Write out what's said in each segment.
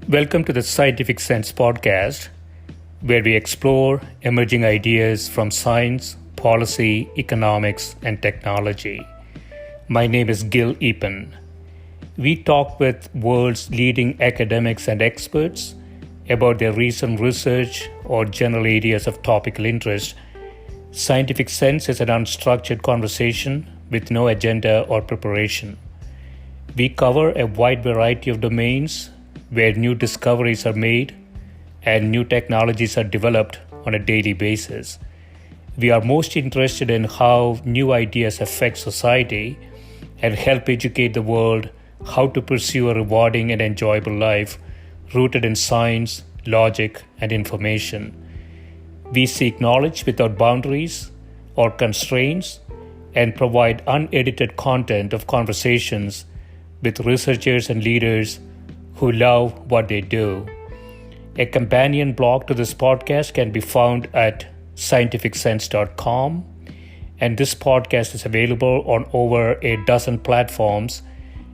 Welcome to the Scientific Sense podcast, where we explore emerging ideas from science, policy, economics, and technology. My name is Gil Eapen. We talk with world's leading academics and experts about their recent research or general areas of topical interest. Scientific Sense is an unstructured conversation with no agenda or preparation. We cover a wide variety of domains where new discoveries are made and new technologies are developed on a daily basis. We are most interested in how new ideas affect society and help educate the world how to pursue a rewarding and enjoyable life rooted in science, logic, and information. We seek knowledge without boundaries or constraints and provide unedited content of conversations with researchers and leaders who love what they do. A companion blog to this podcast can be found at scientificsense.com, and this podcast is available on over a dozen platforms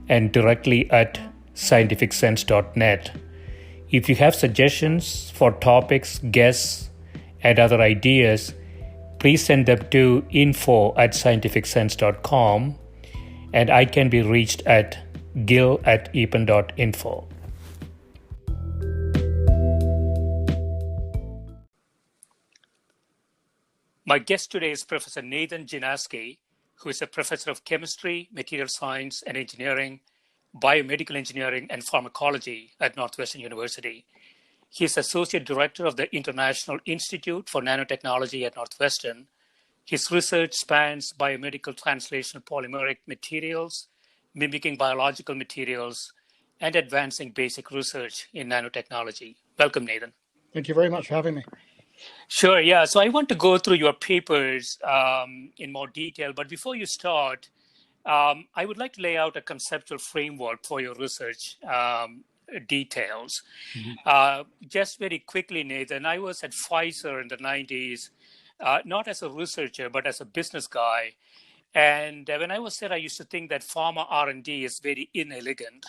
and directly at scientificsense.net. If you have suggestions for topics, guests, and other ideas, please send them to info@scientificsense.com, and I can be reached at gil@eapen.info. My guest today is Professor Nathan Gianneschi, who is a professor of chemistry, material science and engineering, biomedical engineering, and pharmacology at Northwestern University. He is associate director of the International Institute for Nanotechnology at Northwestern. His research spans biomedical translational polymeric materials, mimicking biological materials, and advancing basic research in nanotechnology. Welcome, Nathan. Thank you very much for having me. Sure, yeah. So I want to go through your papers in more detail, but before you start, I would like to lay out a conceptual framework for your research details. Just very quickly, Nathan, I was at Pfizer in the 90s, not as a researcher, but as a business guy. And when I was there, I used to think that pharma R&D is very inelegant.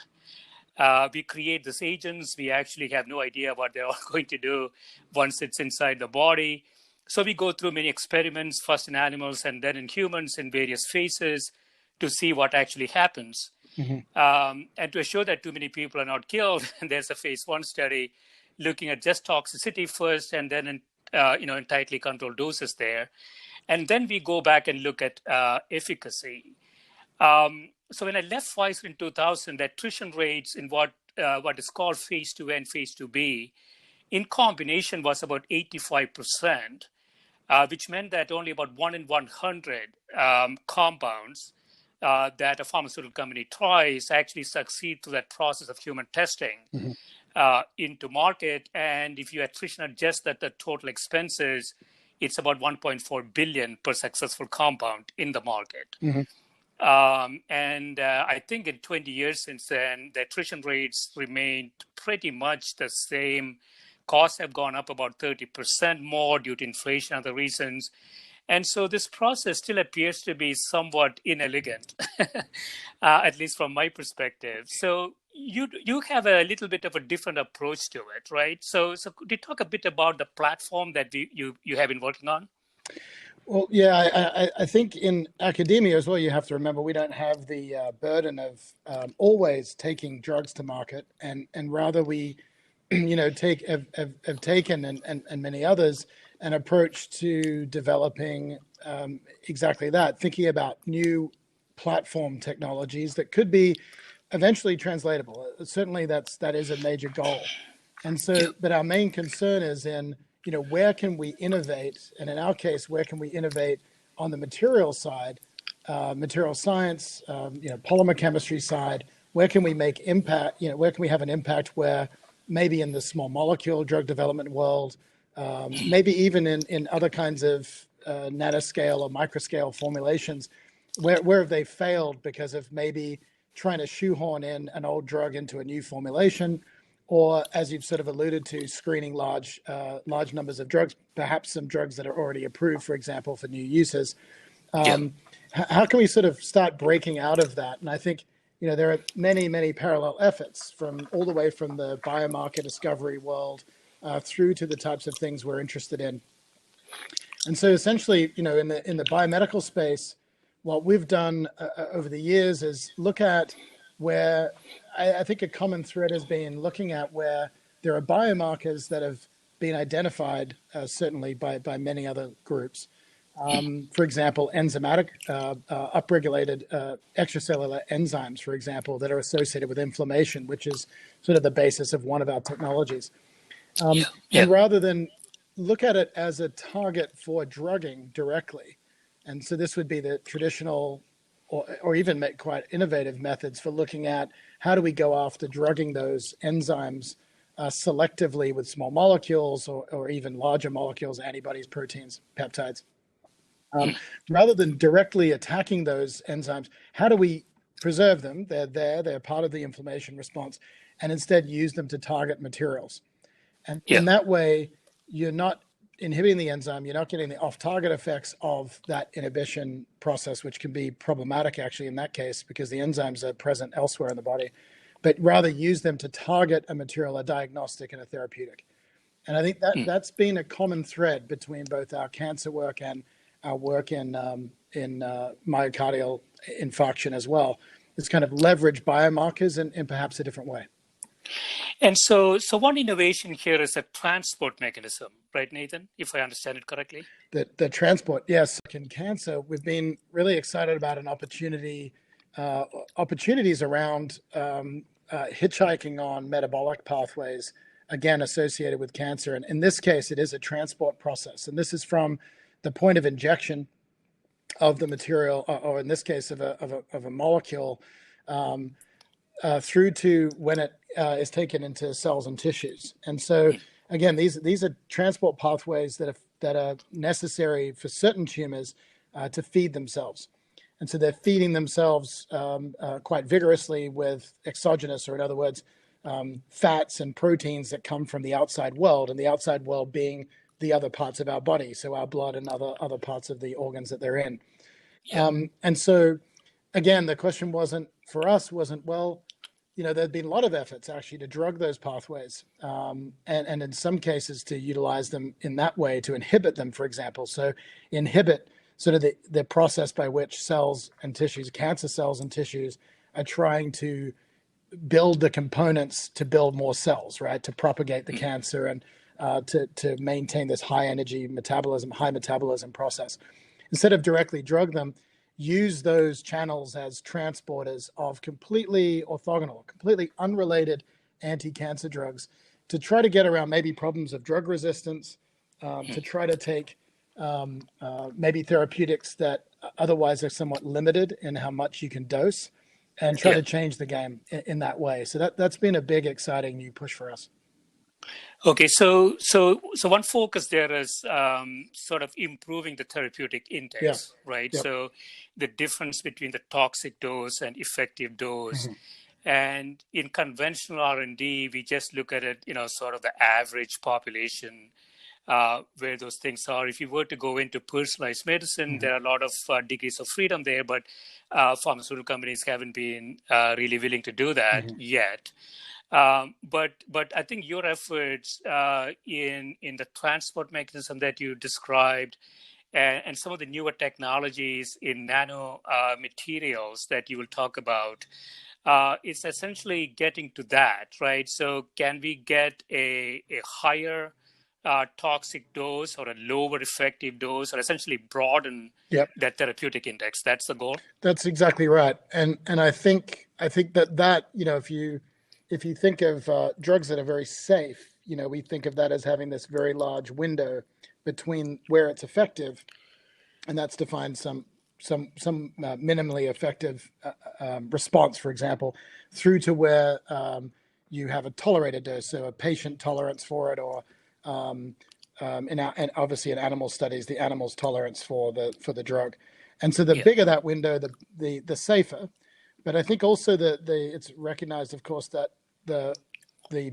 We create these agents. We actually have no idea what they're all going to do once it's inside the body. So we go through many experiments, first in animals and then in humans in various phases to see what actually happens. And to assure that too many people are not killed, there's a phase 1 study looking at just toxicity first and then in tightly controlled doses there. And then we go back and look at efficacy. So when I left Pfizer in 2000, the attrition rates in what is called phase 2A and phase 2B in combination was about 85%, which meant that only about 1 in 100 compounds that a pharmaceutical company tries actually succeed through that process of human testing into market. And if you attrition adjust that the total expenses, it's about 1.4 billion per successful compound in the market. I think in 20 years since then, the attrition rates remained pretty much the same. Costs have gone up about 30% more due to inflation and other reasons. And so this process still appears to be somewhat inelegant, at least from my perspective. So you have a little bit of a different approach to it, right? So could you talk a bit about the platform that you have been working on? Well, yeah, I think in academia as well, you have to remember we don't have the burden of always taking drugs to market, and rather we, have taken and many others an approach to developing exactly that, thinking about new platform technologies that could be eventually translatable. Certainly, that is a major goal, and so. But our main concern is in where can we innovate? And in our case, where can we innovate on the material side, material science, polymer chemistry side? Where can we make impact? Where can we have an impact where maybe in the small molecule drug development world, maybe even in other kinds of nanoscale or microscale formulations, where have they failed because of maybe trying to shoehorn in an old drug into a new formulation, or as you've sort of alluded to, screening large numbers of drugs, perhaps some drugs that are already approved, for example, for new uses. How can we sort of start breaking out of that? And I think, there are many parallel efforts from all the way from the biomarker discovery world through to the types of things we're interested in. And so essentially, in the biomedical space, what we've done over the years is look at where I think a common thread has been looking at where there are biomarkers that have been identified, certainly by many other groups. For example, enzymatic, upregulated extracellular enzymes, for example, that are associated with inflammation, which is sort of the basis of one of our technologies. And rather than look at it as a target for drugging directly, and so this would be the traditional or even make quite innovative methods for looking at how do we go after drugging those enzymes selectively with small molecules or even larger molecules, antibodies, proteins, peptides. Rather than directly attacking those enzymes, how do we preserve them? They're part of the inflammation response, and instead use them to target materials. And in that way, you're not inhibiting the enzyme, you're not getting the off-target effects of that inhibition process, which can be problematic actually in that case because the enzymes are present elsewhere in the body, but rather use them to target a material, a diagnostic and a therapeutic. And I think that's been a common thread between both our cancer work and our work in myocardial infarction as well. It's kind of leverage biomarkers in perhaps a different way. And so one innovation here is a transport mechanism, right, Nathan, if I understand it correctly? The transport, yes. In cancer, we've been really excited about an opportunities around hitchhiking on metabolic pathways, again, associated with cancer. And in this case, it is a transport process. And this is from the point of injection of the material, or in this case, of a molecule, through to when it is taken into cells and tissues. And so, again, these are transport pathways that are necessary for certain tumors to feed themselves. And so they're feeding themselves quite vigorously with exogenous, or in other words, fats and proteins that come from the outside world, and the outside world being the other parts of our body, so our blood and other parts of the organs that they're in. And so, again, the question wasn't, well, there'd been a lot of efforts actually to drug those pathways, and in some cases to utilize them in that way, to inhibit them, for example. So inhibit sort of the process by which cells and tissues, cancer cells and tissues, are trying to build the components to build more cells, right? To propagate the cancer and to maintain this high energy metabolism, high metabolism process. Instead of directly drug them, use those channels as transporters of completely orthogonal, completely unrelated anti-cancer drugs to try to get around maybe problems of drug resistance, to try to take maybe therapeutics that otherwise are somewhat limited in how much you can dose, and try to change the game in that way. So that's been a big, exciting new push for us. Okay, so one focus there is sort of improving the therapeutic index, right? Yep. So the difference between the toxic dose and effective dose. And in conventional R&D, we just look at it, sort of the average population where those things are. If you were to go into personalized medicine, there are a lot of degrees of freedom there, but pharmaceutical companies haven't been really willing to do that yet. But I think your efforts in the transport mechanism that you described, and some of the newer technologies in nano materials that you will talk about, is essentially getting to that, right? So can we get a higher toxic dose or a lower effective dose, or essentially broaden that therapeutic index? That's the goal. That's exactly right. And I think that if you think of drugs that are very safe, we think of that as having this very large window between where it's effective, and that's defined some minimally effective response, for example, through to where you have a tolerated dose, so a patient tolerance for it, or and obviously in animal studies, the animal's tolerance for the drug. And so the bigger that window, the safer. But I think also it's recognized, of course, that the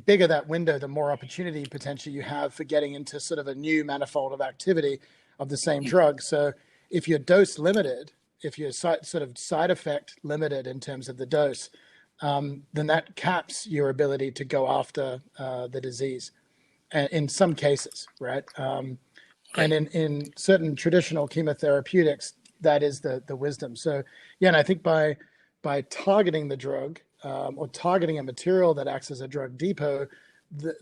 bigger that window, the more opportunity potentially you have for getting into sort of a new manifold of activity of the same drug. So if you're dose limited sort of side effect limited in terms of the dose, then that caps your ability to go after the disease in some cases, right? And in certain traditional chemotherapeutics, that is the wisdom. So yeah, and I think by targeting the drug or targeting a material that acts as a drug depot,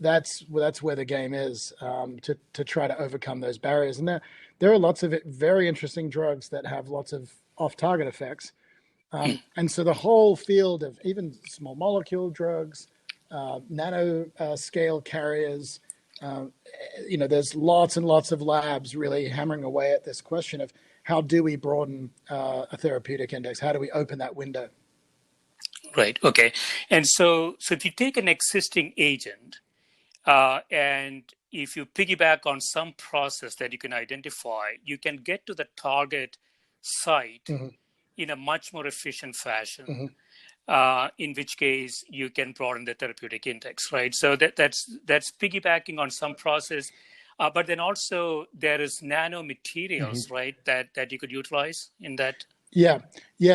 that's where the game is, to try to overcome those barriers. And there are lots of very interesting drugs that have lots of off-target effects. And so the whole field of even small molecule drugs, nano scale carriers, there's lots and lots of labs really hammering away at this question of how do we broaden a therapeutic index? How do we open that window? Right. Okay. And so if you take an existing agent and if you piggyback on some process that you can identify, you can get to the target site in a much more efficient fashion. In which case you can broaden the therapeutic index, right? So that's piggybacking on some process, but then also there is nanomaterials, right? That you could utilize in that. Yeah.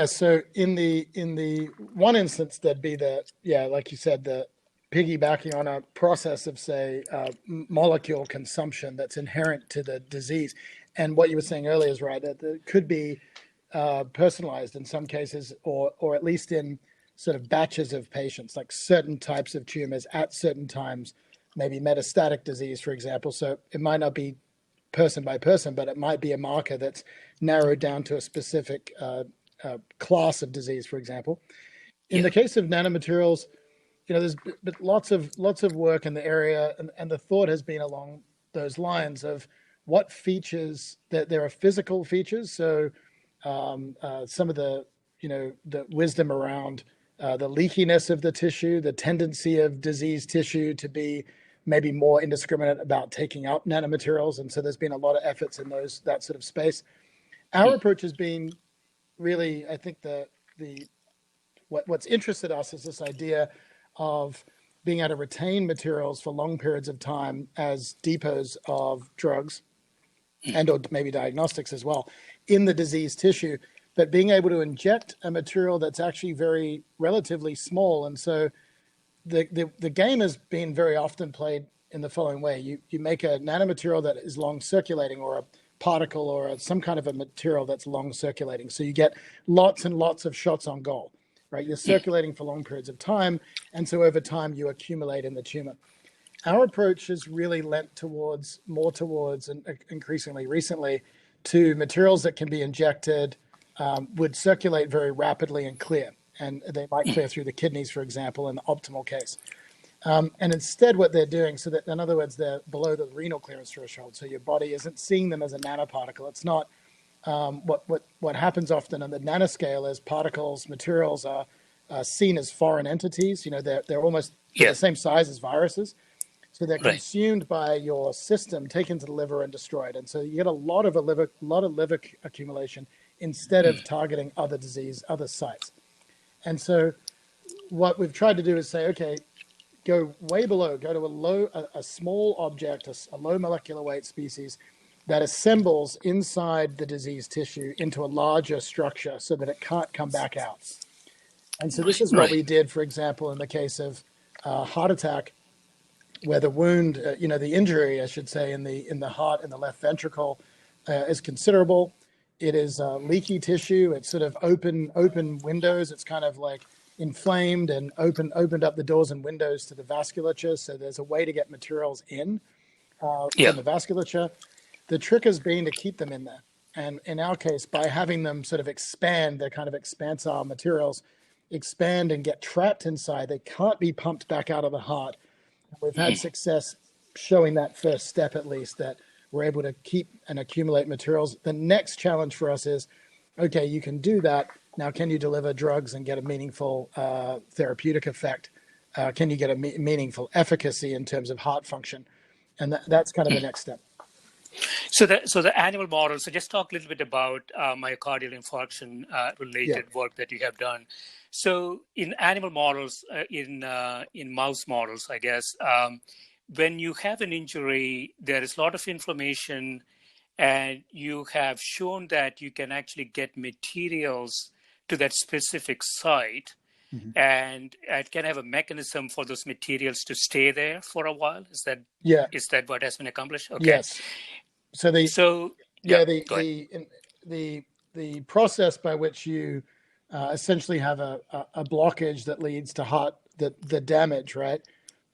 So in the one instance, that'd be like you said, the piggybacking on a process of, say, molecule consumption that's inherent to the disease. And what you were saying earlier is right, that it could be personalized in some cases, or at least in sort of batches of patients, like certain types of tumors at certain times, maybe metastatic disease, for example. So it might not be person by person, but it might be a marker that's narrowed down to a specific class of disease, for example. In the case of nanomaterials, there's been lots of work in the area, and the thought has been along those lines of what features, that there are physical features. So some of the wisdom around the leakiness of the tissue, the tendency of diseased tissue to be maybe more indiscriminate about taking up nanomaterials. And so there's been a lot of efforts in that sort of space. Our approach has been really, I think what's interested us is this idea of being able to retain materials for long periods of time as depots of drugs and or maybe diagnostics as well in the diseased tissue, but being able to inject a material that's actually very relatively small. And so the game has been very often played in the following way. You make a nanomaterial that is long circulating, or a particle, or some kind of a material that's long circulating. So you get lots and lots of shots on goal, right? You're circulating for long periods of time. And so over time you accumulate in the tumor. Our approach has really lent more towards, and increasingly recently, to materials that can be injected, would circulate very rapidly and clear. And they might clear through the kidneys, for example, in the optimal case. And instead what they're doing, so that in other words, they're below the renal clearance threshold. So your body isn't seeing them as a nanoparticle. It's not what happens often on the nanoscale is particles, materials are seen as foreign entities. They're almost the same size as viruses. So they're consumed by your system, taken to the liver and destroyed. And so you get a lot of liver accumulation instead of targeting other disease, other sites. And so what we've tried to do is say, okay, go way below, go to a small object, a low molecular weight species that assembles inside the diseased tissue into a larger structure so that it can't come back out. And so this is what we did, for example, in the case of heart attack, where the wound, the injury, I should say, in the heart, in the left ventricle, is considerable. It is leaky tissue. It's sort of open windows. It's kind of like inflamed and opened up the doors and windows to the vasculature. So there's a way to get materials in from the vasculature. The trick has been to keep them in there. And in our case, by having them sort of expand, they're kind of expansile materials, expand and get trapped inside. They can't be pumped back out of the heart. We've had success showing that first step, at least, that we're able to keep and accumulate materials. The next challenge for us is, okay, you can do that. Now, can you deliver drugs and get a meaningful therapeutic effect? Can you get a meaningful efficacy in terms of heart function? And that's kind of the next step. So the animal models, so just talk a little bit about myocardial infarction related work that you have done. So in animal models, in mouse models, I guess, when you have an injury, there is a lot of inflammation and you have shown that you can actually get materials to that specific site, Mhm. and it can have a mechanism for those materials to stay there for a while. Yeah. Is that what has been accomplished? Okay. Yes. So the So yeah, yeah go ahead. the process by which you essentially have a blockage that leads to heart the damage, right,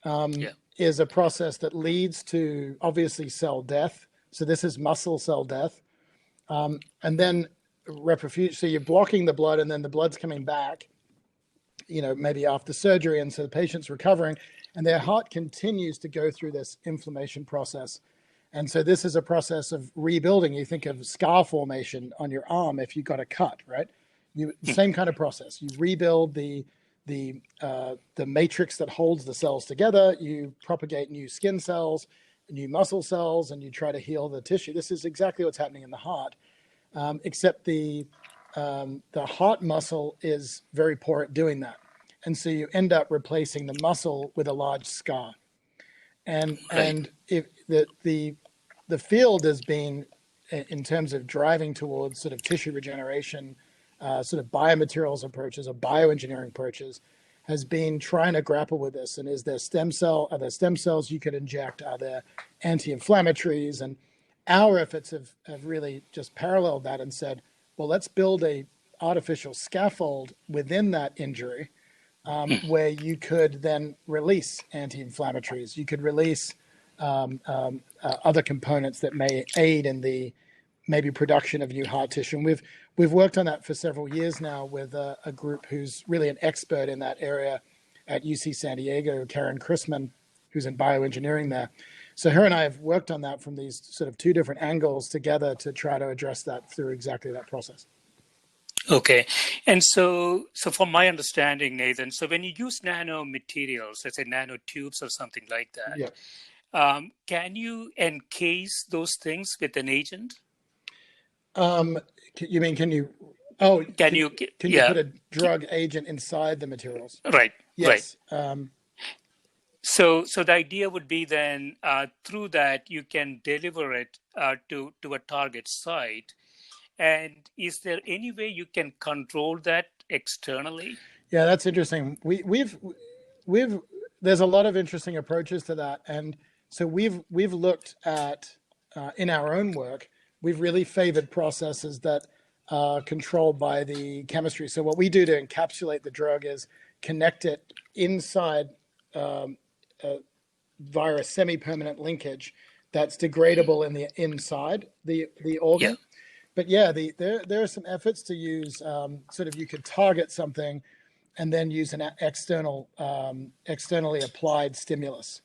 Yeah. is a process that leads to obviously cell death. So this is muscle cell death, and then reperfusion. So you're blocking the blood, and then the blood's coming back, maybe after surgery, and so the patient's recovering, and their heart continues to go through this inflammation process. And so this is a process of rebuilding. You think of scar formation on your arm if you got a cut, right? The same kind of process. You rebuild the matrix that holds the cells together. You propagate new skin cells, new muscle cells, and you try to heal the tissue. This is exactly what's happening in the heart, except the heart muscle is very poor at doing that, and so you end up replacing the muscle with a large scar. And Right. if the field has been, in terms of driving towards sort of tissue regeneration, sort of biomaterials approaches or bioengineering approaches, has been trying to grapple with this. And are there stem cells you could inject? Are there anti-inflammatories? And our efforts have really just paralleled that and said, well, let's build a artificial scaffold within that injury, where you could then release anti-inflammatories. You could release other components that may aid in the maybe production of new heart tissue. And we've worked on that for several years now with a group who's really an expert in that area at UC San Diego, Karen Chrisman, who's in bioengineering there. So her and I have worked on that from these sort of two different angles together to try to address that through exactly that process. Okay. And so from my understanding, Nathan, so when you use nanomaterials, let's say nanotubes or something like that, Yeah. can you encase those things with an agent? You mean, can you, oh, Can you, can you yeah, put a drug agent inside the materials? right, right. Yes. So the idea would be then through that you can deliver it to a target site. And is there any way you can control that externally? Yeah, that's interesting. We've there's a lot of interesting approaches to that, and so we've looked at in our own work, we've really favored processes that are controlled by the chemistry. So what we do to encapsulate the drug is connect it inside via a semi-permanent linkage that's degradable in the inside the Yeah. organ. But yeah, there are some efforts to use sort of, you could target something and then use an externally applied stimulus.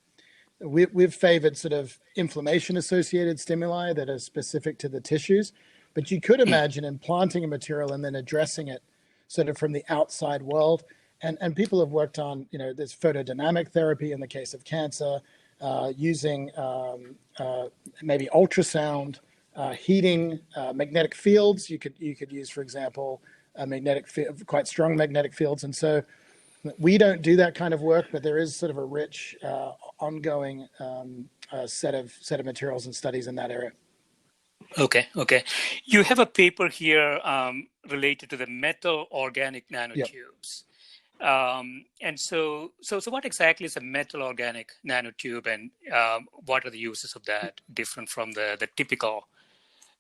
We've favored sort of inflammation-associated stimuli that are specific to the tissues, but you could imagine implanting a material and then addressing it sort of from the outside world. And people have worked on, there's photodynamic therapy in the case of cancer, using maybe ultrasound, heating, magnetic fields. You could use, for example, quite strong magnetic fields. And so we don't do that kind of work, but there is sort of a rich, ongoing set of materials and studies in that area. Okay. You have a paper here related to the metal organic Yep. nanotubes. And so what exactly is a metal organic nanotube, and what are the uses of that different from the typical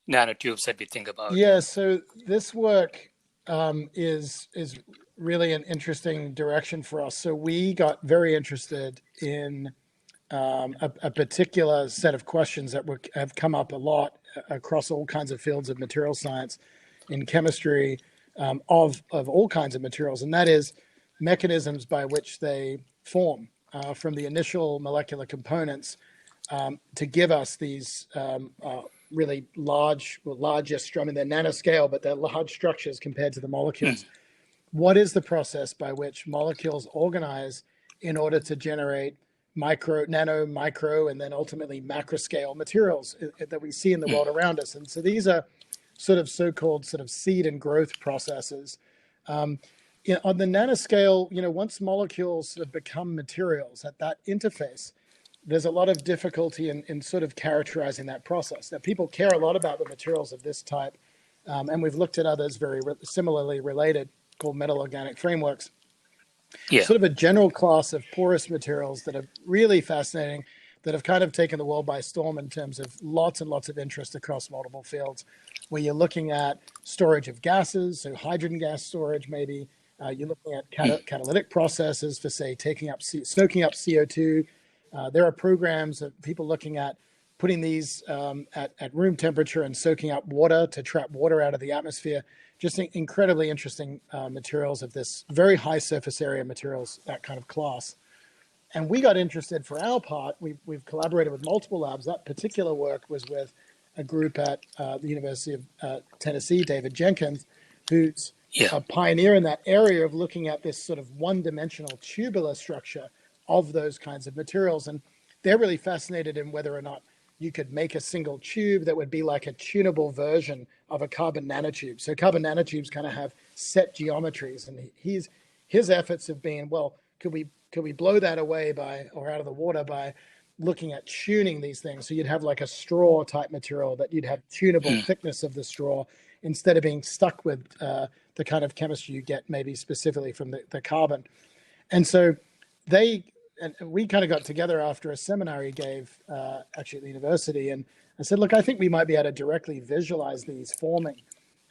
nanotubes that we think about? Yeah, so this work is really an interesting direction for us. So we got very interested in a particular set of questions that have come up a lot across all kinds of fields of material science, in chemistry, of all kinds of materials, and that is mechanisms by which they form from the initial molecular components to give us these really largest, I mean, they're nanoscale, but they're large structures compared to the molecules. What is the process by which molecules organize in order to generate nano, micro, and then ultimately macroscale materials that we see in the world around us? And so these are sort of so-called sort of seed and growth processes. On the nanoscale, once molecules sort of become materials at that interface, there's a lot of difficulty in sort of characterizing that process. Now, people care a lot about the materials of this type, and we've looked at others very similarly related called metal organic frameworks. Yeah. Sort of a general class of porous materials that are really fascinating, that have kind of taken the world by storm in terms of lots and lots of interest across multiple fields, where you're looking at storage of gases, so hydrogen gas storage maybe. You're looking at catalytic processes for, say, soaking up CO2. There are programs of people looking at putting these at room temperature and soaking up water to trap water out of the atmosphere. Just incredibly interesting materials of this very high surface area materials, that kind of class. And we got interested for our part. We've collaborated with multiple labs. That particular work was with a group at the University of Tennessee, David Jenkins, who's a pioneer in that area of looking at this sort of one-dimensional tubular structure of those kinds of materials. And they're really fascinated in whether or not you could make a single tube that would be like a tunable version of a carbon nanotube. So carbon nanotubes kind of have set geometries, and his efforts have been, well, could we blow that away or out of the water by looking at tuning these things? So you'd have like a straw type material that you'd have tunable thickness of the straw instead of being stuck with the kind of chemistry you get maybe specifically from the carbon. And so we kind of got together after a seminar he gave actually at the university, and I said, look, I think we might be able to directly visualize these forming.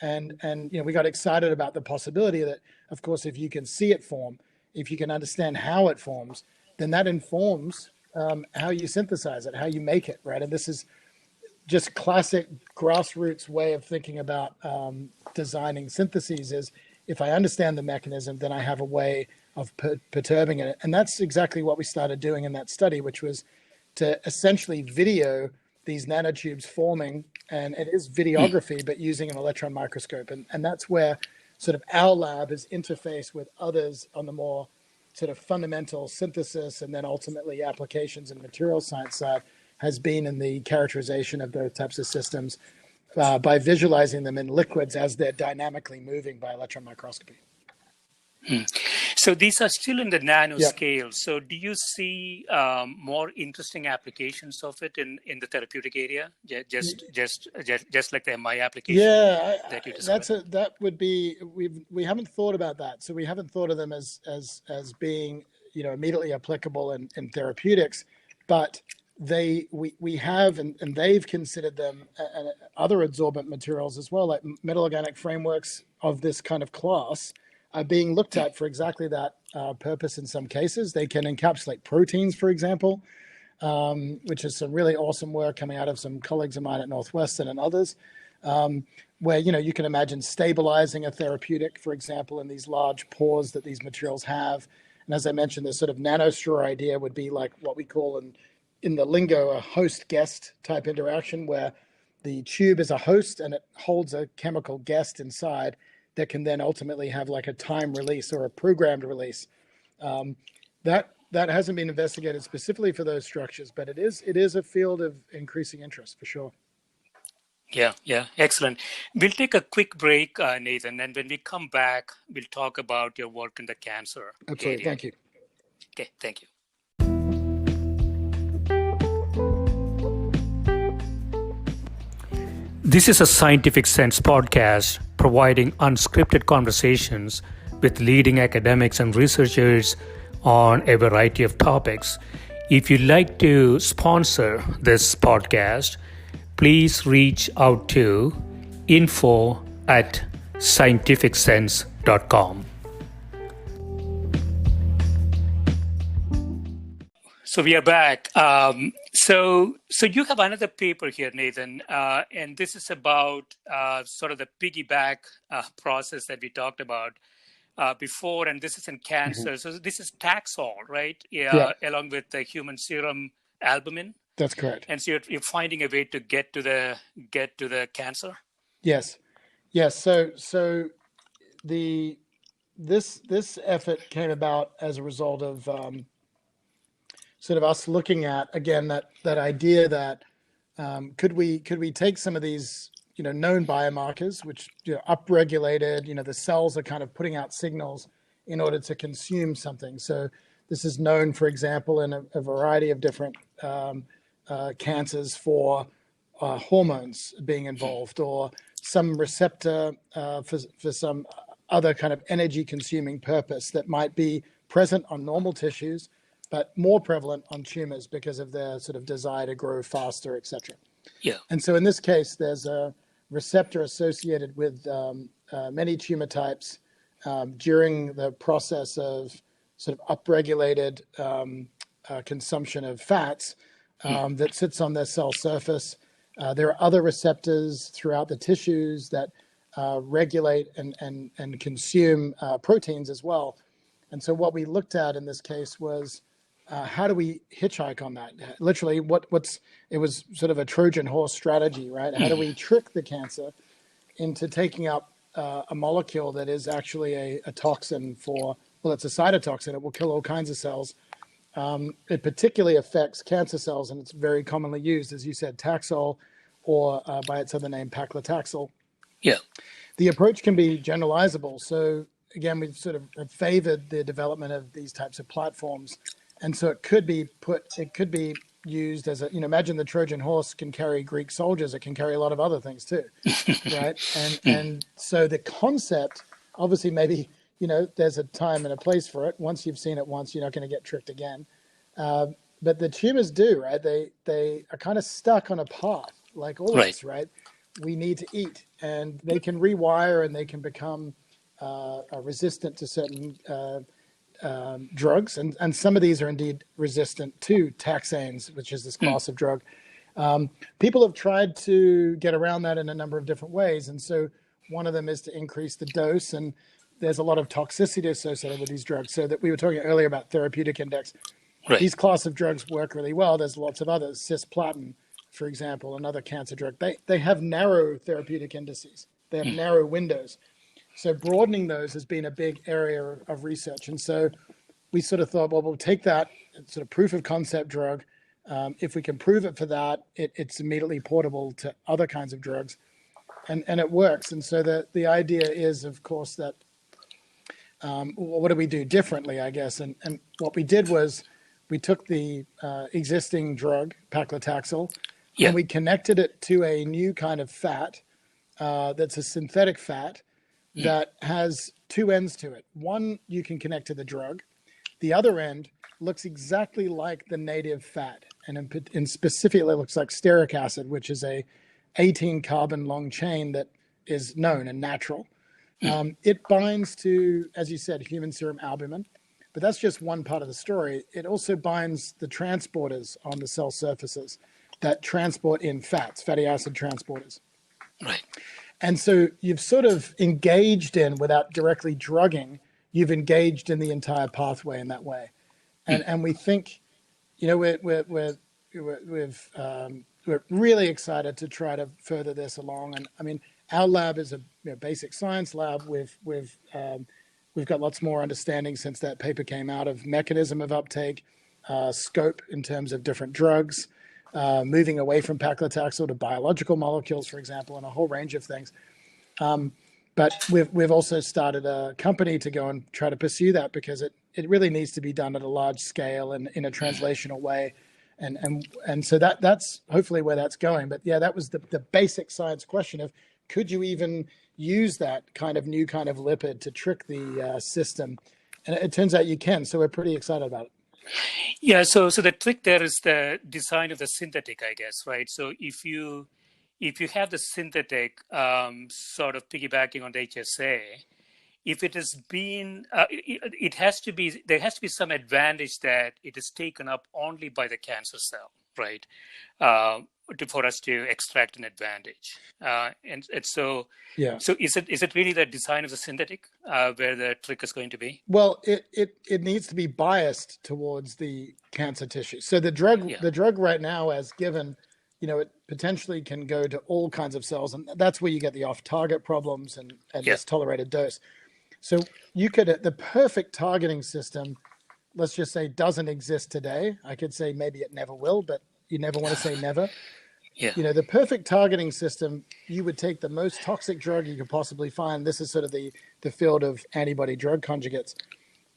And we got excited about the possibility that, of course, if you can see it form, if you can understand how it forms, then that informs how you synthesize it, how you make it, right? And this is just classic grassroots way of thinking about designing syntheses is, if I understand the mechanism, then I have a way of perturbing it. And that's exactly what we started doing in that study, which was to essentially video these nanotubes forming. And it is videography, but using an electron microscope. And that's where sort of our lab is interfaced with others on the more sort of fundamental synthesis and then ultimately applications in material science side, has been in the characterization of those types of systems by visualizing them in liquids as they're dynamically moving by electron microscopy. So these are still in the nanoscale. So do you see more interesting applications of it in the therapeutic area? Just like the MI application. Yeah, that you described? that would be, we haven't thought about that. So we haven't thought of them as being immediately applicable in therapeutics, but we have and they've considered them other adsorbent materials as well, like metal organic frameworks of this kind of class are being looked at for exactly that purpose in some cases. They can encapsulate proteins, for example, which is some really awesome work coming out of some colleagues of mine at Northwestern and others, where you can imagine stabilizing a therapeutic, for example, in these large pores that these materials have. And as I mentioned, this sort of nanostraw idea would be like what we call in the lingo a host-guest type interaction, where the tube is a host and it holds a chemical guest inside that can then ultimately have like a time release or a programmed release. That hasn't been investigated specifically for those structures, but it is a field of increasing interest for sure. Yeah, excellent. We'll take a quick break, Nathan, and when we come back, we'll talk about your work in the cancer Absolutely, area. thank you. Okay, thank you. This is a Scientific Sense podcast providing unscripted conversations with leading academics and researchers on a variety of topics. If you'd like to sponsor this podcast, please reach out to info@scientificsense.com. So we are back. So you have another paper here, Nathan, and this is about sort of the piggyback process that we talked about before, and this is in cancer. Mm-hmm. So this is Taxol, right? Yeah. Along with the human serum albumin. That's correct. And so you're finding a way to get to the cancer. Yes. So this effort came about as a result of sort of us looking at, again, that idea that could we take some of these known biomarkers, which upregulated, the cells are kind of putting out signals in order to consume something. So This is known, for example, in a variety of different cancers for hormones being involved, or some receptor for some other kind of energy consuming purpose that might be present on normal tissues, but more prevalent on tumors because of their sort of desire to grow faster, et cetera. Yeah. And so in this case, there's a receptor associated with many tumor types during the process of sort of upregulated consumption of fats that sits on their cell surface. There are other receptors throughout the tissues that regulate and consume proteins as well. And so what we looked at in this case was how do we hitchhike on that? Literally, it was sort of a Trojan horse strategy, right? How do we trick the cancer into taking up a molecule that is actually a toxin it's a cytotoxin. It will kill all kinds of cells. It particularly affects cancer cells, and it's very commonly used, as you said, Taxol, or by its other name, paclitaxel. Yeah. The approach can be generalizable. So again, we've sort of favored the development of these types of platforms. And so it could be used as imagine the Trojan horse can carry Greek soldiers. It can carry a lot of other things too, right? And so the concept, obviously, maybe, there's a time and a place for it. Once you've seen it once, you're not going to get tricked again. But the tumors do, right? They are kind of stuck on a path, like all of us, right? We need to eat, and they can rewire, and they can become resistant to certain drugs, and some of these are indeed resistant to taxanes, which is this class of drug. People have tried to get around that in a number of different ways, and so one of them is to increase the dose, and there's a lot of toxicity associated with these drugs. So that we were talking earlier about therapeutic index. Right. These class of drugs work really well. There's lots of others. Cisplatin, for example, another cancer drug. They have narrow therapeutic indices. They have narrow windows. So broadening those has been a big area of research. And so we sort of thought, well, we'll take that sort of proof of concept drug. If we can prove it for that, it's immediately portable to other kinds of drugs. And it works. And so the idea is, of course, that what do we do differently, I guess? And what we did was we took the existing drug, paclitaxel, and we connected it to a new kind of fat that's a synthetic fat that has two ends to it. One, you can connect to the drug. The other end looks exactly like the native fat, and specifically it looks like stearic acid, which is a 18 carbon long chain that is known and natural. It binds to, as you said, human serum albumin, but that's just one part of the story. It also binds the transporters on the cell surfaces that transport in fats, fatty acid transporters. Right. And so you've sort of engaged in, without directly drugging, you've engaged in the entire pathway in that way. And we think, we're really excited to try to further this along. And I mean, our lab is a basic science lab. We've got lots more understanding since that paper came out of mechanism of uptake, scope in terms of different drugs, moving away from paclitaxel to biological molecules, for example, and a whole range of things. But we've also started a company to go and try to pursue that, because it really needs to be done at a large scale and in a translational way. And so that's hopefully where that's going. But yeah, that was the basic science question of, could you even use that new kind of lipid to trick the system? And it turns out you can. So we're pretty excited about it. Yeah, so the trick there is the design of the synthetic, I guess, right? So if you have the synthetic sort of piggybacking on the HSA, if it has been, there has to be some advantage that it is taken up only by the cancer cell, right? For us to extract an advantage, and so yeah. So is it really the design of the synthetic where the trick is going to be? Well, it needs to be biased towards the cancer tissue. So the drug right now, as given, it potentially can go to all kinds of cells, and that's where you get the off-target problems and this tolerated dose. So the perfect targeting system, let's just say, doesn't exist today. I could say maybe it never will, but you never want to say never. Yeah. The perfect targeting system, you would take the most toxic drug you could possibly find. This is sort of the field of antibody drug conjugates.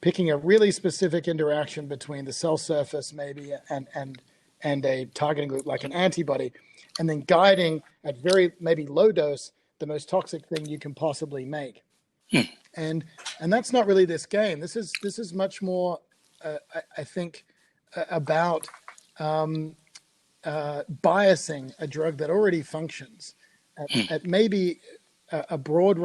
picking a really specific interaction between the cell surface maybe and a targeting group like an antibody, and then guiding at very maybe low dose the most toxic thing you can possibly make. And that's not really this game. This is much more, I think, about biasing a drug that already functions at maybe a broad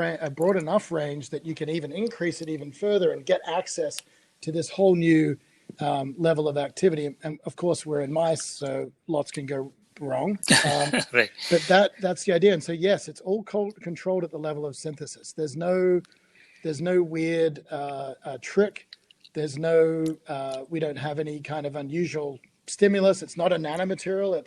enough range that you can even increase it even further and get access to this whole new level of activity. And of course, we're in mice, so lots can go wrong. Right. But that's the idea. And so yes, it's all controlled at the level of synthesis. There's no weird trick. There's we don't have any kind of unusual stimulus. It's not a nanomaterial.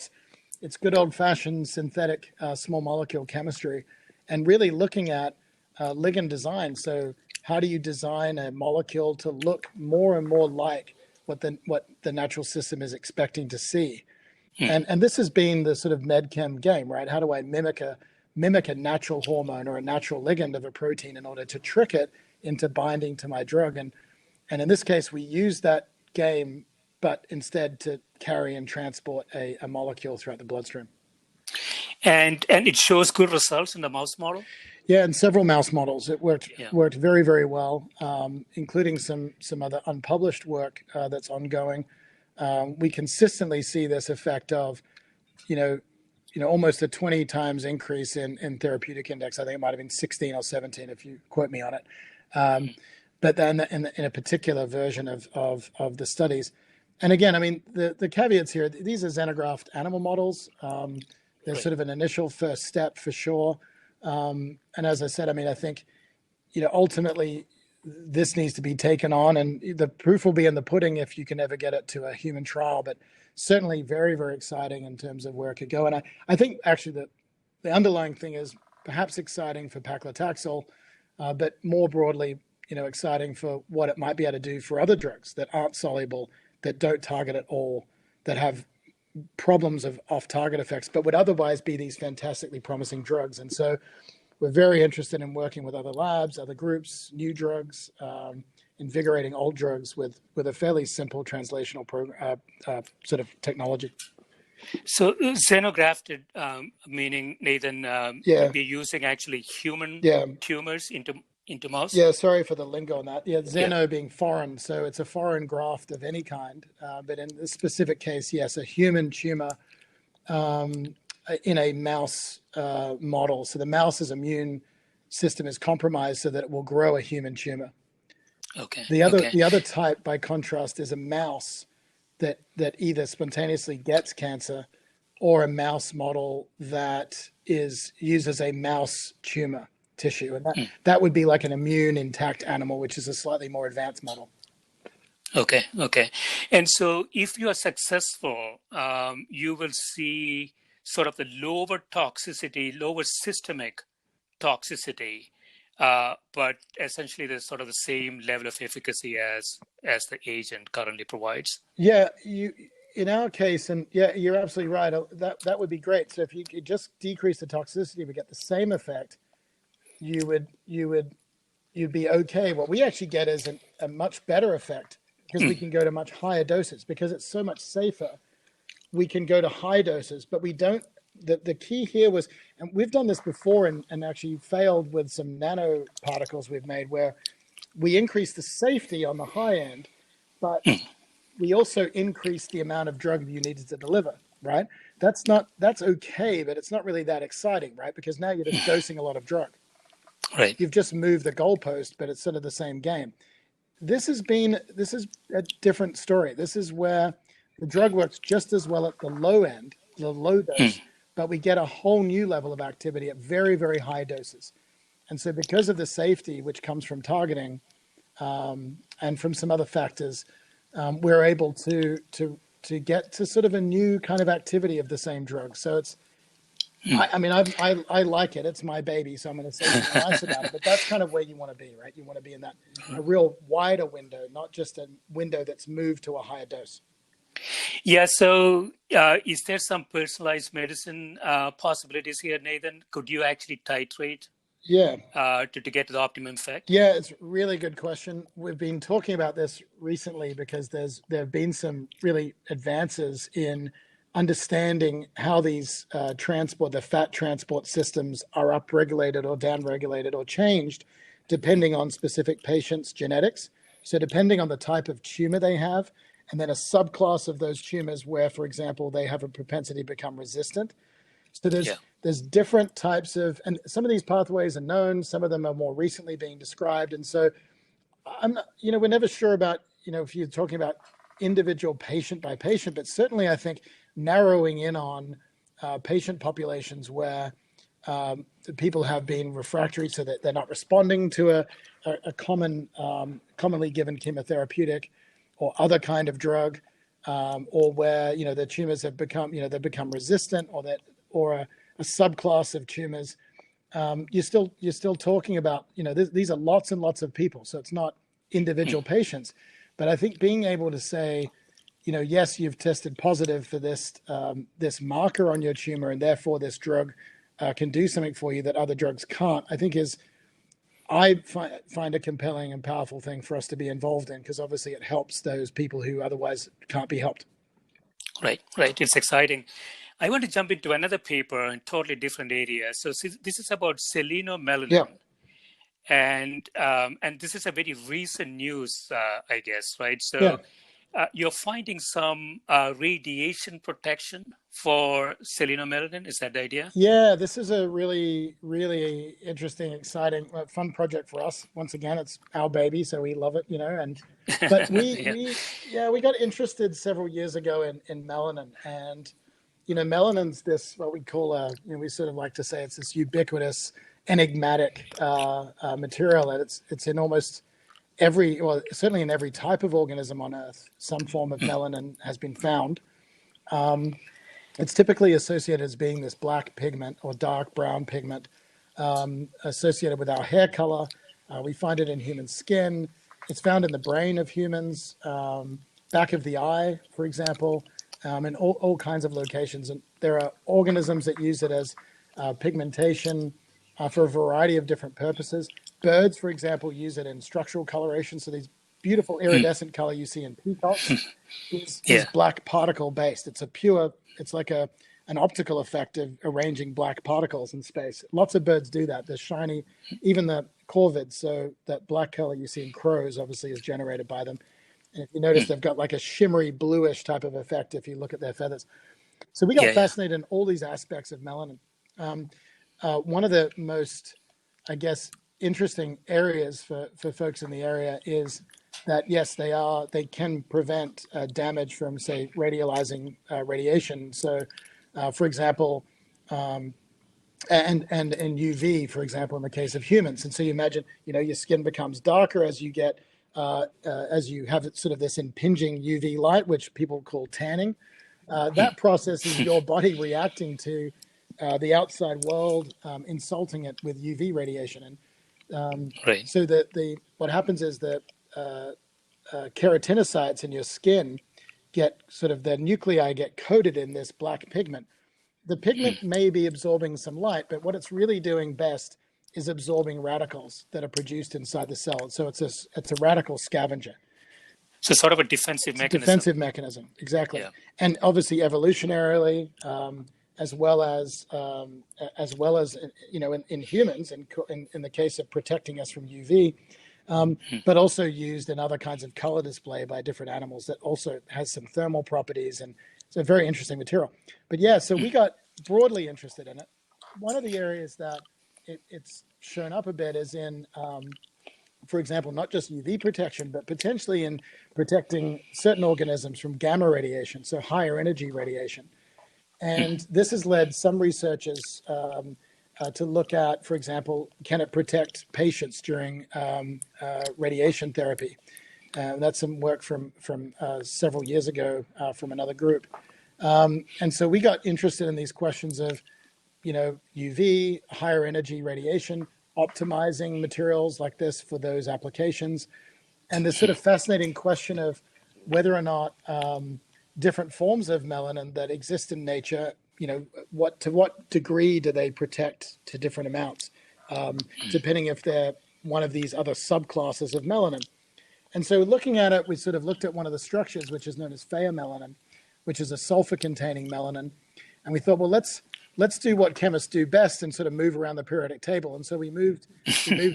It's good old fashioned synthetic small molecule chemistry, and really looking at ligand design. So how do you design a molecule to look more and more like what the natural system is expecting to see? And this has been the sort of medchem game, right? How do I mimic a natural hormone or a natural ligand of a protein in order to trick it into binding to my drug? And in this case, we use that game, but instead to carry and transport a molecule throughout the bloodstream. And it shows good results in the mouse model? Yeah, in several mouse models, it worked very, very well, including some other unpublished work that's ongoing. We consistently see this effect of, almost a 20 times increase in therapeutic index. I think it might have been 16 or 17 if you quote me on it. But then in a particular version of the studies. And again, I mean, the caveats here, these are xenograft animal models. They're sort of an initial first step for sure. And as I said, I mean, I think, ultimately this needs to be taken on, and the proof will be in the pudding if you can ever get it to a human trial, but certainly very, very exciting in terms of where it could go. And I think actually the underlying thing is perhaps exciting for paclitaxel, but more broadly, exciting for what it might be able to do for other drugs that aren't soluble, that don't target at all, that have problems of off-target effects, but would otherwise be these fantastically promising drugs. And so we're very interested in working with other labs, other groups, new drugs, invigorating old drugs with a fairly simple translational sort of technology. So xenografted, meaning, Nathan, we'll be using actually human tumors into mouse? Yeah, sorry for the lingo on that. Yeah, xeno being foreign, so it's a foreign graft of any kind. But in this specific case, yes, a human tumor in a mouse model. So the mouse's immune system is compromised so that it will grow a human tumor. Okay. The other type, by contrast, is a mouse that either spontaneously gets cancer, or a mouse model that uses a mouse tumor tissue, and that would be like an immune intact animal, which is a slightly more advanced model. Okay. And so if you are successful, you will see sort of the lower systemic toxicity, but essentially there's sort of the same level of efficacy as the agent currently provides. Yeah, in our case, and yeah, you're absolutely right. That would be great. So if you could just decrease the toxicity, we get the same effect, you'd be okay. What we actually get is a much better effect, because we can go to much higher doses. Because it's so much safer, we can go to high doses, but we don't. The key here was, and we've done this before and actually failed with some nanoparticles we've made, where we increase the safety on the high end, but we also increase the amount of drug you needed to deliver, right? That's okay, but it's not really that exciting, right? Because now you're just dosing a lot of drug. Right. You've just moved the goalpost, but it's sort of the same game. This is a different story. This is where the drug works just as well at the low end, the low dose, but we get a whole new level of activity at very, very high doses. And so because of the safety, which comes from targeting and from some other factors, we're able to get to sort of a new kind of activity of the same drug. So it's, I like it. It's my baby, so I'm going to say something nice about it. But that's kind of where you want to be, right? You want to be in that a real wider window, not just a window that's moved to a higher dose. Yeah. So, is there some personalized medicine possibilities here, Nathan? Could you actually titrate Yeah. to get to the optimum effect? Yeah, it's a really good question. We've been talking about this recently because there have been some really advances in understanding how these the fat transport systems are upregulated or downregulated or changed depending on specific patients' genetics. So depending on the type of tumor they have, and then a subclass of those tumors where, for example, they have a propensity to become resistant. So Yeah. there's different types of, and some of these pathways are known, some of them are more recently being described. And so I'm not, we're never sure about, if you're talking about individual patient by patient, but certainly I think narrowing in on patient populations where the people have been refractory, so that they're not responding to a commonly given chemotherapeutic or other kind of drug, or where the tumors have become they've become resistant, or a subclass of tumors. You're still talking about these are lots and lots of people, so it's not individual patients. But I think being able to say, yes, you've tested positive for this marker on your tumor, and therefore this drug can do something for you that other drugs can't, I think I find a compelling and powerful thing for us to be involved in, because obviously it helps those people who otherwise can't be helped. Right. It's exciting. I want to jump into another paper in totally different area. So this is about selenomelanin. Yeah. And this is a very recent news, I guess, right? So Yeah. You're finding some radiation protection for selenomelanin. Is that the idea? Yeah, this is a really, really interesting, exciting, fun project for us. Once again, it's our baby, so we love it, but we got interested several years ago in melanin. And melanin's this, what we call we sort of like to say it's this ubiquitous, enigmatic material, and it's in almost certainly in every type of organism on Earth, some form of melanin has been found. It's typically associated as being this black pigment or dark brown pigment, associated with our hair color. We find it in human skin. It's found in the brain of humans, back of the eye, for example, in all kinds of locations. And there are organisms that use it as pigmentation for a variety of different purposes. Birds, for example, use it in structural coloration. So these beautiful iridescent color you see in peacocks is black particle based. It's like an optical effect of arranging black particles in space. Lots of birds do that. They're shiny, even the corvids. So that black color you see in crows obviously is generated by them. And if you notice, they've got like a shimmery bluish type of effect if you look at their feathers. So we got fascinated in all these aspects of melanin. One of the most, I guess, interesting areas for folks in the area is that, yes, they can prevent damage from, say, radializing radiation. So, for example, and UV, for example, in the case of humans. And so you imagine, your skin becomes darker as you get, as you have sort of this impinging UV light, which people call tanning. That process is your body reacting to the outside world, insulting it with UV radiation. And so what happens is that keratinocytes in your skin get sort of, their nuclei get coated in this black pigment. The pigment may be absorbing some light, but what it's really doing best is absorbing radicals that are produced inside the cell. So it's a radical scavenger. So sort of a defensive mechanism. Defensive mechanism, exactly. Yeah. And obviously evolutionarily, as well as in humans, in the case of protecting us from UV, but also used in other kinds of color display by different animals that also has some thermal properties, and it's a very interesting material. But yeah, so we got broadly interested in it. One of the areas that it's shown up a bit is in, for example, not just UV protection, but potentially in protecting certain organisms from gamma radiation, so higher energy radiation. And this has led some researchers to look at, for example, can it protect patients during radiation therapy? That's some work from several years ago from another group. And so we got interested in these questions of, UV, higher energy radiation, optimizing materials like this for those applications. And this sort of fascinating question of whether or not different forms of melanin that exist in nature, to what degree do they protect to different amounts? depending if they're one of these other subclasses of melanin. And so looking at it, we sort of looked at one of the structures, which is known as pheomelanin, which is a sulfur-containing melanin. And we thought, well, let's do what chemists do best and sort of move around the periodic table. And so we moved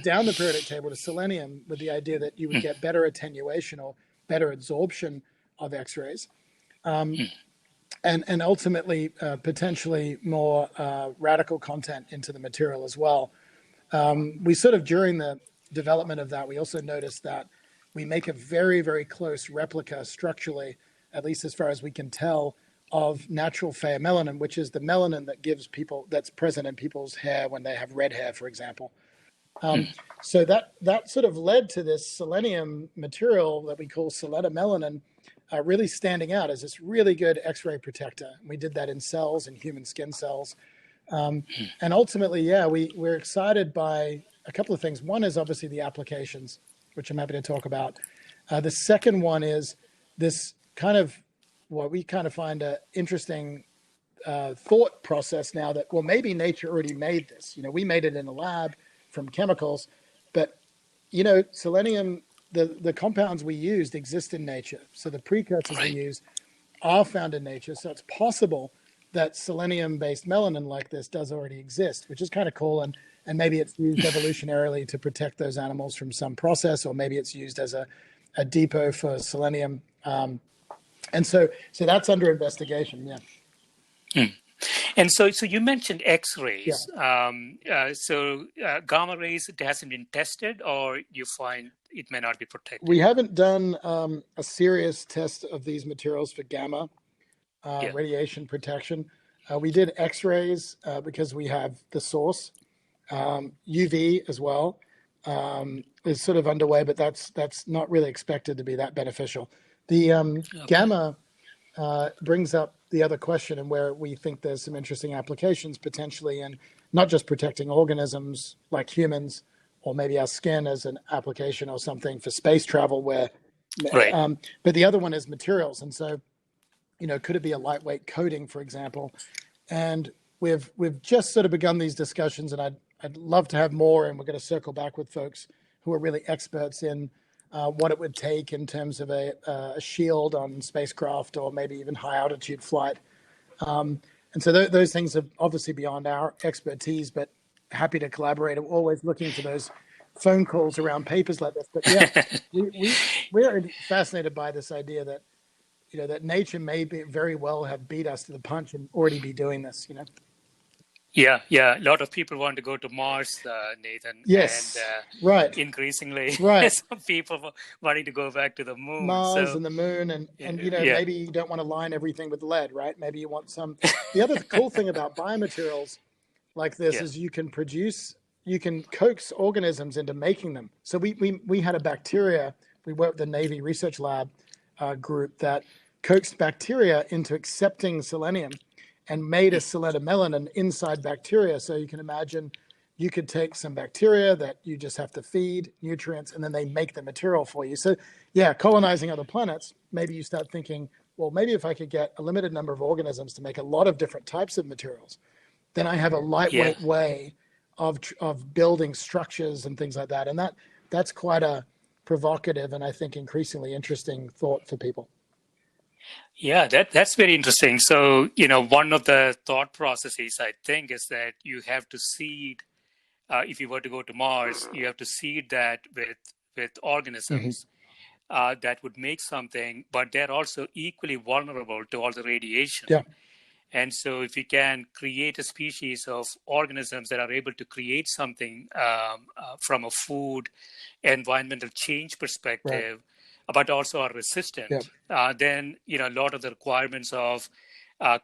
down the periodic table to selenium with the idea that you would get better attenuation or better absorption of X-rays. And ultimately, potentially more radical content into the material as well. We sort of, during the development of that, we also noticed that we make a very, very close replica structurally, at least as far as we can tell, of natural pheomelanin, which is the melanin that's present in people's hair when they have red hair, for example. So that sort of led to this selenium material that we call selenomelanin really standing out as this really good X-ray protector. We did that in cells, in human skin cells. And ultimately, we're excited by a couple of things. One is obviously the applications, which I'm happy to talk about. The second one is this kind of what we kind of find an interesting thought process now that, well, maybe nature already made this. We made it in a lab from chemicals, but, selenium, the compounds we used exist in nature. So the precursors we use are found in nature. So it's possible that selenium-based melanin like this does already exist, which is kind of cool. And maybe it's used evolutionarily to protect those animals from some process, or maybe it's used as a depot for selenium. And so that's under investigation. Yeah. And so you mentioned X-rays. Yeah. So gamma rays, it hasn't been tested, or you find it may not be protected? We haven't done a serious test of these materials for gamma radiation protection. We did X-rays because we have the source. UV as well is sort of underway, but that's not really expected to be that beneficial. The gamma brings up the other question, and where we think there's some interesting applications potentially in not just protecting organisms like humans, or maybe our skin as an application or something for space travel, where but the other one is materials. And so, could it be a lightweight coating, for example? And we've just sort of begun these discussions, and I'd love to have more, and we're going to circle back with folks who are really experts in what it would take in terms of a shield on spacecraft, or maybe even high altitude flight. And so those things are obviously beyond our expertise, but happy to collaborate. I'm always looking for those phone calls around papers like this. But yeah, we're fascinated by this idea that, that nature may very well have beat us to the punch and already be doing this, Yeah. A lot of people want to go to Mars, Nathan. Yes, and, right. Increasingly, some people wanting to go back to the moon. Mars and the moon, and maybe you don't want to line everything with lead, right? Maybe you want some. The other cool thing about biomaterials like this is you can coax organisms into making them. So we had a bacteria. We worked with the Navy Research Lab group that coaxed bacteria into accepting selenium and made a selenomelanin inside bacteria. So you can imagine you could take some bacteria that you just have to feed nutrients, and then they make the material for you. So colonizing other planets, maybe you start thinking, well, maybe if I could get a limited number of organisms to make a lot of different types of materials, then I have a lightweight way of building structures and things like that. And that's quite a provocative and I think increasingly interesting thought for people. Yeah, that's very interesting. So, one of the thought processes, I think, is that you have to seed, if you were to go to Mars, you have to seed that with organisms that would make something, but they're also equally vulnerable to all the radiation. Yeah. And so if you can create a species of organisms that are able to create something from a food environmental change perspective, but also are resistant, then, a lot of the requirements of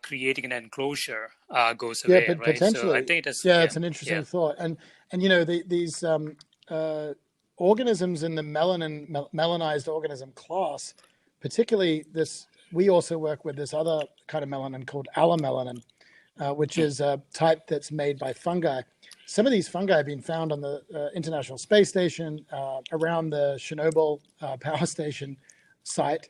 creating an enclosure goes away, right? Potentially. So I think it's an interesting thought. And these organisms in the melanized organism class, particularly this, we also work with this other kind of melanin called allomelanin, which is a type that's made by fungi. Some of these fungi have been found on the International Space Station, around the Chernobyl power station site,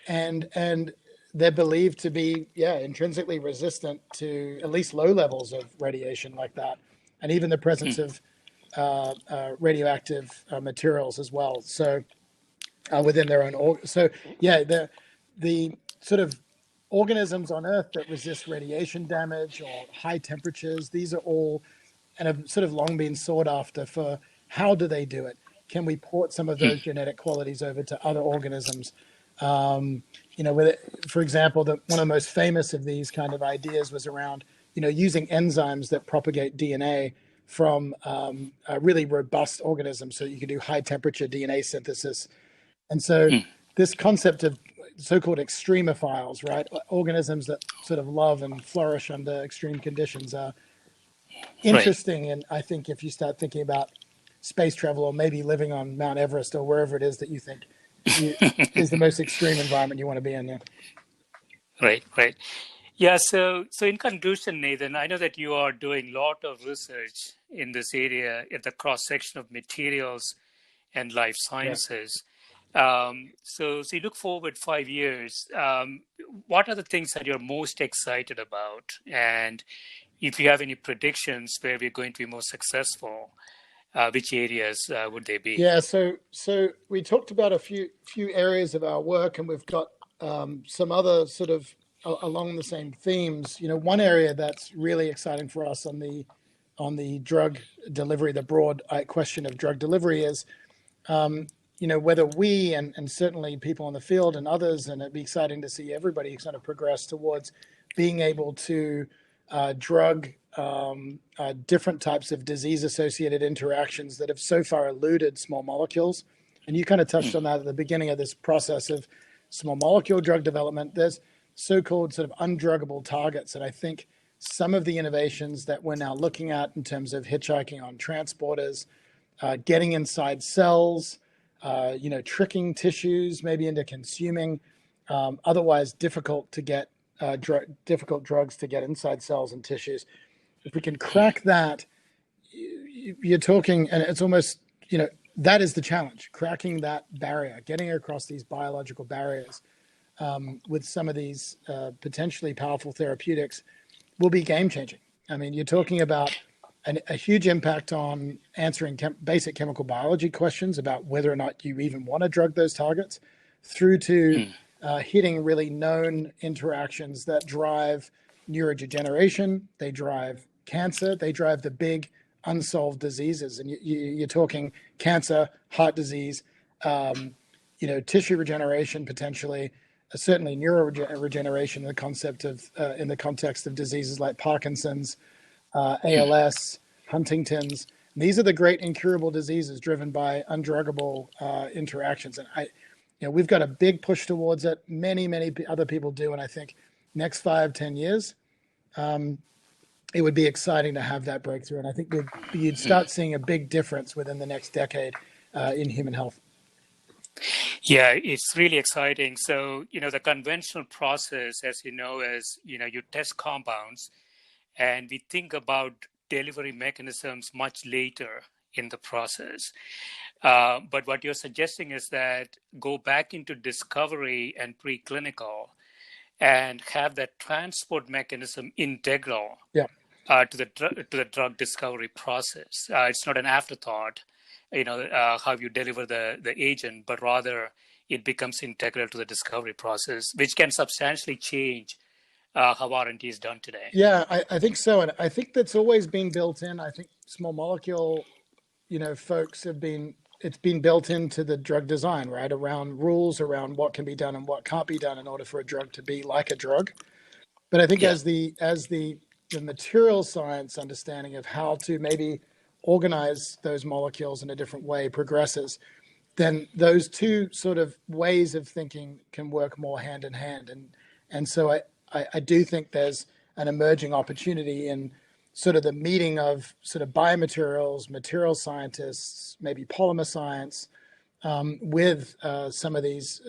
and they're believed to be intrinsically resistant to at least low levels of radiation like that, and even the presence of radioactive materials as well. So within their own so yeah, the sort of organisms on Earth that resist radiation damage or high temperatures, these are all and have sort of long been sought after for how do they do it? Can we port some of those genetic qualities over to other organisms? For example, one of the most famous of these kind of ideas was around, using enzymes that propagate DNA from really robust organisms, so you can do high temperature DNA synthesis. And so this concept of so-called extremophiles, right, organisms that sort of love and flourish under extreme conditions, are Right. interesting. And I think if you start thinking about space travel or maybe living on Mount Everest or wherever it is that you think is the most extreme environment you want to be in. Yeah. Right. Right. Yeah. So in conclusion, Nathan, I know that you are doing a lot of research in this area at the cross section of materials and life Yeah. sciences. So you look forward 5 years. What are the things that you're most excited about? And if you have any predictions where we're going to be more successful, which areas would they be? Yeah. So we talked about a few areas of our work, and we've got some other sort of along the same themes. One area that's really exciting for us on the drug delivery, the broad question of drug delivery is, whether we and certainly people in the field and others, and it'd be exciting to see everybody sort of progress towards being able to drug different types of disease-associated interactions that have so far eluded small molecules. And you kind of touched on that at the beginning of this process of small molecule drug development. There's so-called sort of undruggable targets. And I think some of the innovations that we're now looking at in terms of hitchhiking on transporters, getting inside cells, tricking tissues maybe into consuming otherwise difficult to get difficult drugs to get inside cells and tissues. If we can crack that, you're talking, and it's almost, that is the challenge, cracking that barrier, getting across these biological barriers with some of these potentially powerful therapeutics will be game changing. I mean, you're talking about a huge impact on answering basic chemical biology questions about whether or not you even want to drug those targets, through to hitting really known interactions that drive neurodegeneration, they drive cancer, they drive the big unsolved diseases. And you're talking cancer, heart disease, tissue regeneration potentially, certainly neuroregeneration in the context of diseases like Parkinson's, ALS, Huntington's. These are the great incurable diseases driven by undruggable interactions. And we've got a big push towards it. Many other people do. And I think next 5-10 years, it would be exciting to have that breakthrough. And I think you'd start seeing a big difference within the next decade in human health. Yeah, it's really exciting. So, the conventional process, as you know, is, you test compounds and we think about delivery mechanisms much later in the process. But what you're suggesting is that go back into discovery and preclinical and have that transport mechanism integral to the drug discovery process. It's not an afterthought, how you deliver the agent, but rather it becomes integral to the discovery process, which can substantially change how R&D is done today. Yeah, I think so. And I think that's always been built in. I think small molecule, folks it's been built into the drug design, right? Around rules, around what can be done and what can't be done in order for a drug to be like a drug. But I think as the material science understanding of how to maybe organize those molecules in a different way progresses, then those two sort of ways of thinking can work more hand in hand. And so I do think there's an emerging opportunity in sort of the meeting of sort of biomaterials, material scientists, maybe polymer science, with some of these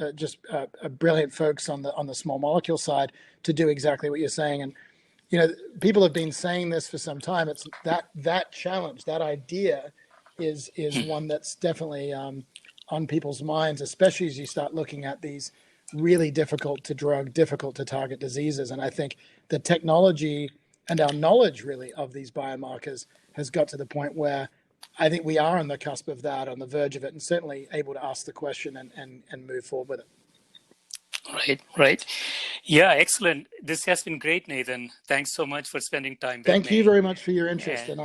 brilliant folks on the small molecule side to do exactly what you're saying. And people have been saying this for some time. It's that challenge, that idea, is one that's definitely on people's minds, especially as you start looking at these really difficult to drug, difficult to target diseases. And I think the technology and our knowledge really of these biomarkers has got to the point where I think we are on the cusp of that, on the verge of it, and certainly able to ask the question and move forward with it. Right. Yeah, excellent. This has been great, Nathan. Thanks so much for spending time with Thank you me. very much for your interest, And and